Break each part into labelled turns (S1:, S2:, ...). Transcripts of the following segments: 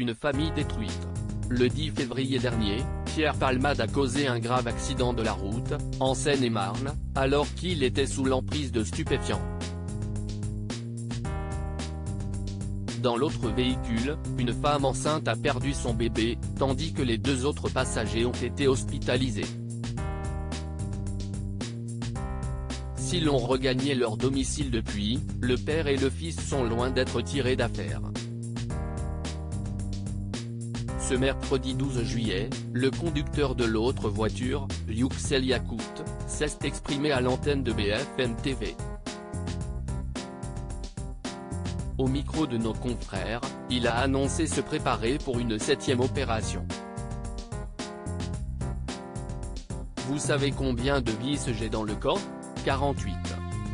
S1: une famille détruite. Le 10 février dernier, Pierre Palmade a causé un grave accident de la route, en Seine-et-Marne, alors qu'il était sous l'emprise de stupéfiants. Dans l'autre véhicule, une femme enceinte a perdu son bébé, tandis que les 2 autres passagers ont été hospitalisés. S'ils ont regagné leur domicile depuis, le père et le fils sont loin d'être tirés d'affaire. Ce mercredi 12 juillet, le conducteur de l'autre voiture, Yüksel Yakut, s'est exprimé à l'antenne de BFM TV. Au micro de nos confrères, il a annoncé se préparer pour une 7e opération. Vous savez combien de vis j'ai dans le corps ? 48.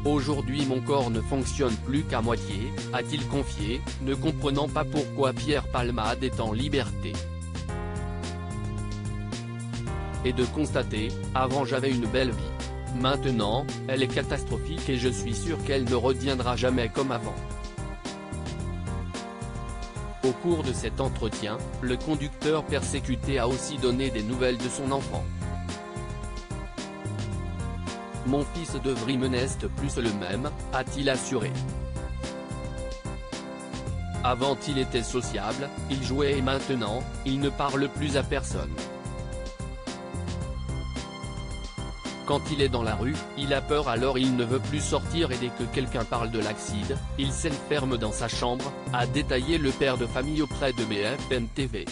S1: Aujourd'hui mon corps ne fonctionne plus qu'à moitié, a-t-il confié, ne comprenant pas pourquoi Pierre Palmade est en liberté. Et de constater, avant j'avais une belle vie. Maintenant, elle est catastrophique et je suis sûr qu'elle ne reviendra jamais comme avant. Au cours de cet entretien, le conducteur persécuté a aussi donné des nouvelles de son enfant. Mon fils devrait me n'est plus le même, a-t-il assuré. Avant il était sociable, il jouait et maintenant, il ne parle plus à personne. Quand il est dans la rue, il a peur alors il ne veut plus sortir et dès que quelqu'un parle de l'accident, il s'enferme dans sa chambre, a détaillé le père de famille auprès de BFM TV.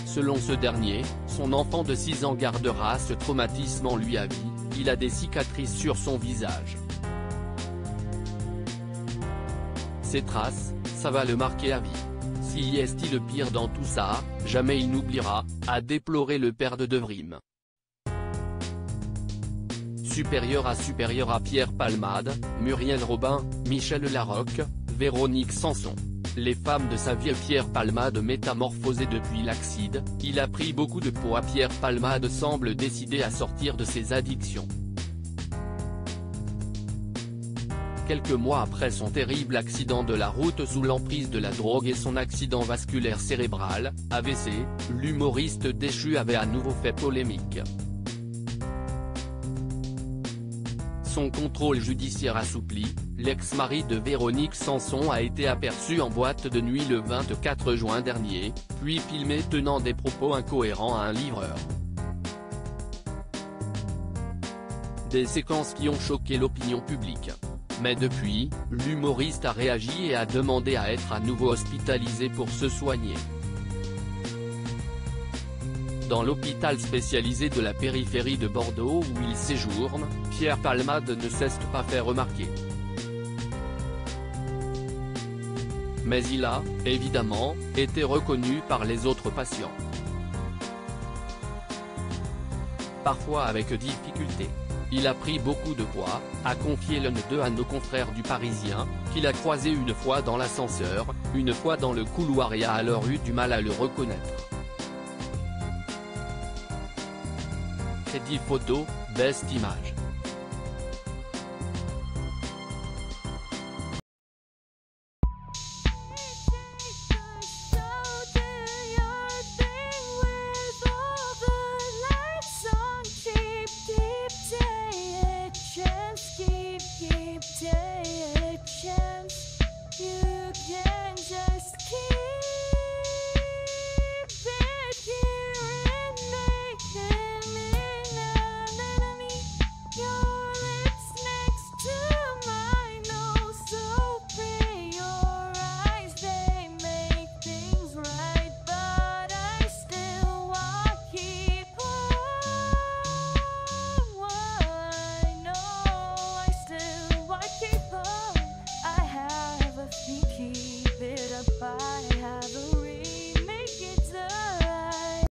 S1: Selon ce dernier, son enfant de 6 ans gardera ce traumatisme en lui à vie, il a des cicatrices sur son visage. Ces traces, ça va le marquer à vie. Si est-il le pire dans tout ça, jamais il n'oubliera, a déploré le père de Devrim. Supérieur à Pierre Palmade, Muriel Robin, Michel Larocque, Véronique Sanson. Les femmes de sa vie. Pierre Palmade métamorphosé depuis l'accident, il a pris beaucoup de poids. Pierre Palmade semble décidé à sortir de ses addictions. Quelques mois après son terrible accident de la route sous l'emprise de la drogue et son accident vasculaire cérébral, AVC, l'humoriste déchu avait à nouveau fait polémique. Son contrôle judiciaire assoupli, l'ex-mari de Véronique Sanson a été aperçu en boîte de nuit le 24 juin dernier, puis filmé tenant des propos incohérents à un livreur. Des séquences qui ont choqué l'opinion publique. Mais depuis, l'humoriste a réagi et a demandé à être à nouveau hospitalisé pour se soigner. Dans l'hôpital spécialisé de la périphérie de Bordeaux où il séjourne, Pierre Palmade ne cesse pas faire remarquer. Mais il a, évidemment, été reconnu par les autres patients. Parfois avec difficulté. Il a pris beaucoup de poids, a confié l'un d'eux à nos confrères du Parisien, qu'il a croisé une fois dans l'ascenseur, une fois dans le couloir et a alors eu du mal à le reconnaître. Crédit photo, Best Image.